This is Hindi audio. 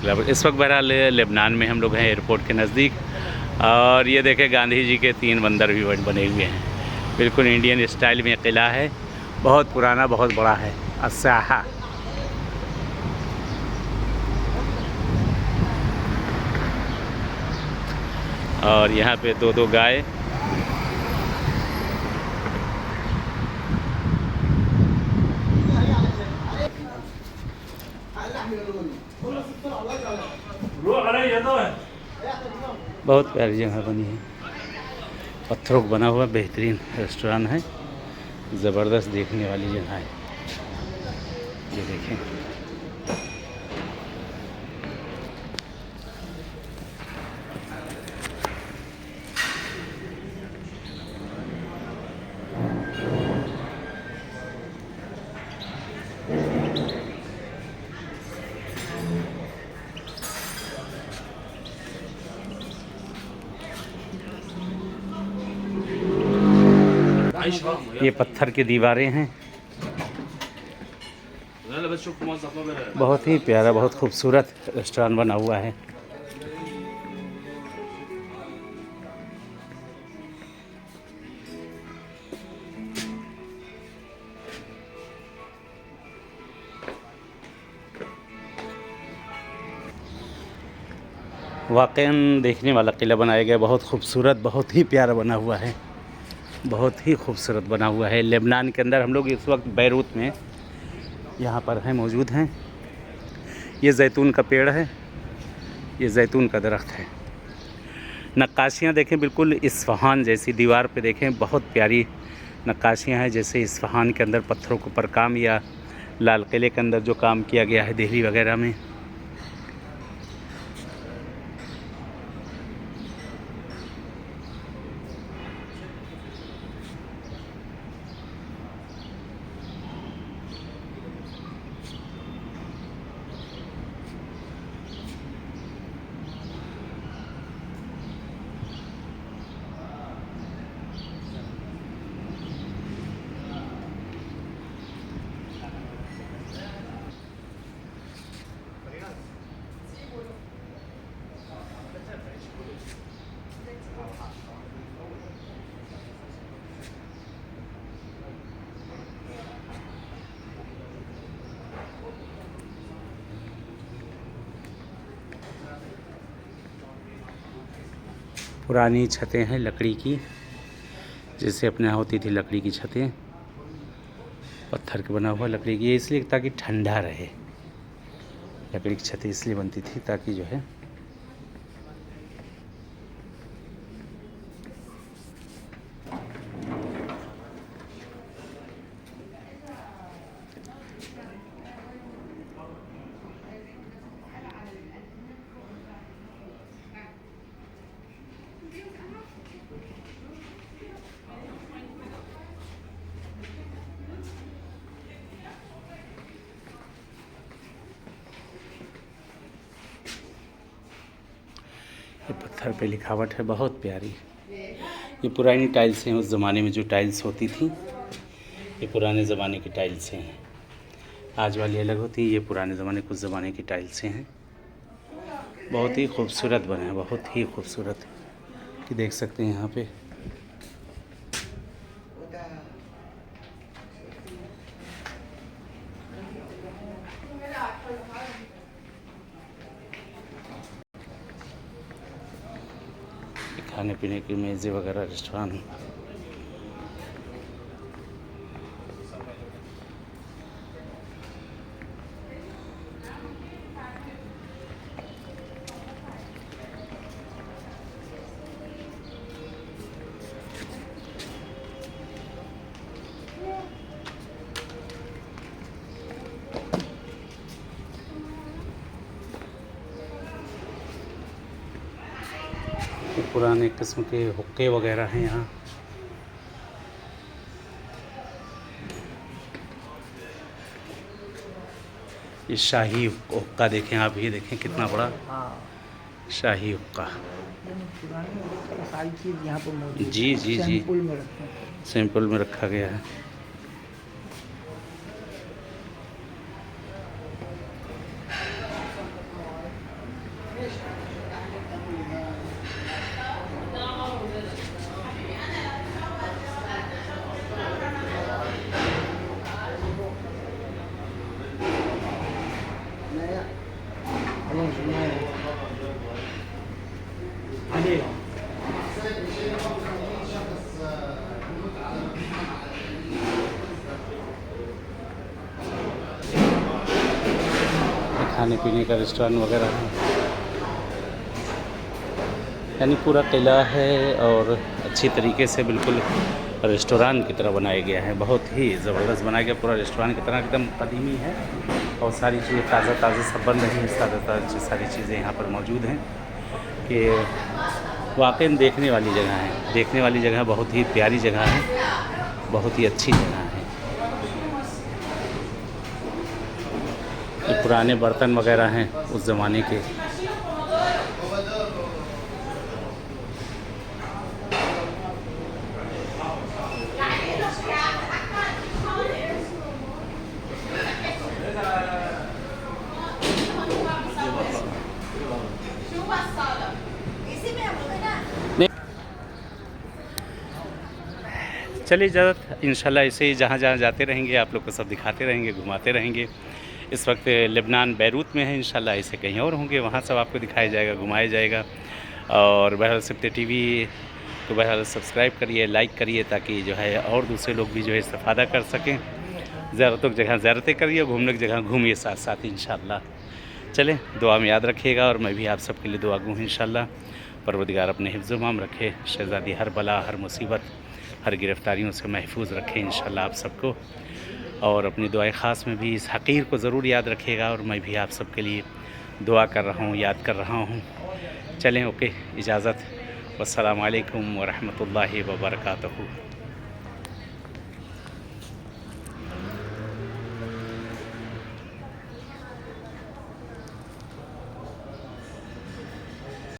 क्लब। इस वक्त बहरहाल लेबनान में हम लोग हैं, एयरपोर्ट के नज़दीक। और ये देखें गांधी जी के 3 बंदर भी बने हुए हैं। बिल्कुल इंडियन स्टाइल में किला है, बहुत पुराना, बहुत बड़ा है। अस्साहा और यहाँ पे 2-2 गाय। बहुत प्यारी जगह बनी है, पत्थरों को बना हुआ बेहतरीन रेस्टोरेंट है, ज़बरदस्त देखने वाली जगह है। ये देखें, ये पत्थर की दीवारें हैं, बहुत ही प्यारा, बहुत खूबसूरत रेस्टोरेंट बना हुआ है। वाक़ई देखने वाला किला बनाया गया, बहुत खूबसूरत, बहुत ही प्यारा बना हुआ है, बहुत ही खूबसूरत बना हुआ है। लेबनान के अंदर हम लोग इस वक्त बैरूत में यहाँ पर हैं, मौजूद हैं। ये जैतून का पेड़ है, ये जैतून का दरख्त है। नक्काशियाँ देखें, बिल्कुल इस्फ़हान जैसी दीवार पे देखें, बहुत प्यारी नक्काशियाँ हैं, जैसे इस्फ़हान के अंदर पत्थरों के ऊपर काम, या लाल किले के अंदर जो काम किया गया है दिल्ली वगैरह में। पुरानी छतें हैं लकड़ी की, जैसे अपने यहाँ होती थी लकड़ी की छतें, पत्थर के बना हुआ लकड़ी की, इसलिए ताकि ठंडा रहे। लकड़ी की छतें इसलिए बनती थी ताकि जो है ये पत्थर पे लिखावट है, बहुत प्यारी। ये पुरानी टाइल्स हैं, उस ज़माने में जो टाइल्स होती थी, ये पुराने ज़माने की टाइल्स हैं। आज वाली अलग होती है, ये पुराने ज़माने, कुछ ज़माने की टाइल्स हैं। बहुत ही खूबसूरत बने हैं, बहुत ही खूबसूरत, कि देख सकते हैं यहाँ पे। खाने पीने की मेज़ें वगैरह, रेस्टोरेंट। पुराने किस्म के हुक्के वगैरह हैं यहाँ। ये शाही हुक्का देखें आप, ये देखें कितना बड़ा शाही हुक्का। सारी चीज़ यहाँ पर मौजूद, जी जी जी, सैंपल में रखते हैं, सैंपल में रखा गया है। खाने पीने का रेस्टोरेंट वगैरह है, यानी पूरा किला है और अच्छी तरीके से बिल्कुल रेस्टोरेंट की तरह बनाया गया है। बहुत ही ज़बरदस्त बनाया गया, पूरा रेस्टोरेंट की तरह एकदम कदीमी है और सारी चीज़ें ताज़ा ताज़ा सब बन रही हैं। ताज़ा सारी चीज़ें यहाँ पर मौजूद हैं कि वाकई में देखने वाली जगह है। देखने वाली जगह, बहुत ही प्यारी जगह है, बहुत ही अच्छी जगह है। ये पुराने बर्तन वगैरह हैं उस ज़माने के। चलिए इजाज़त, इंशाल्लाह ऐसे ही जहाँ जहाँ जाते रहेंगे आप लोग को सब दिखाते रहेंगे, घुमाते रहेंगे। इस वक्त लेबनान बैरूत में है, इंशाल्लाह ऐसे कहीं और होंगे, वहाँ सब आपको दिखाया जाएगा, घुमाया जाएगा। और बहरहाल सिब्ते टीवी को बहरहाल सब्सक्राइब करिए, लाइक करिए, ताकि जो है और दूसरे लोग भी जो है इस्तेफ़ादा कर सकें। ज़ियारतों की जगह ज़ियारतें करिए, घूमने की जगह घूमिए साथ साथ इंशाल्लाह। चलें, दुआ में याद रखिएगा और मैं भी आप सबके लिए दुआ गूँ इंशाल्लाह। परवरदिगार अपने हिफ्ज़-ओ-अमान रखे, शहज़ादी हर बला, हर मुसीबत, हर गिरफ़्तारियों से महफूज़ रखें इंशाल्लाह आप सबको। और अपनी दुआए ख़ास में भी इस हक़ीर को ज़रूर याद रखिएगा और मैं भी आप सबके लिए दुआ कर रहा हूँ, याद कर रहा हूँ। चलें, ओके, इजाज़त। वस्सलामु अलैकुम व रहमतुल्लाहि व बरकातहू।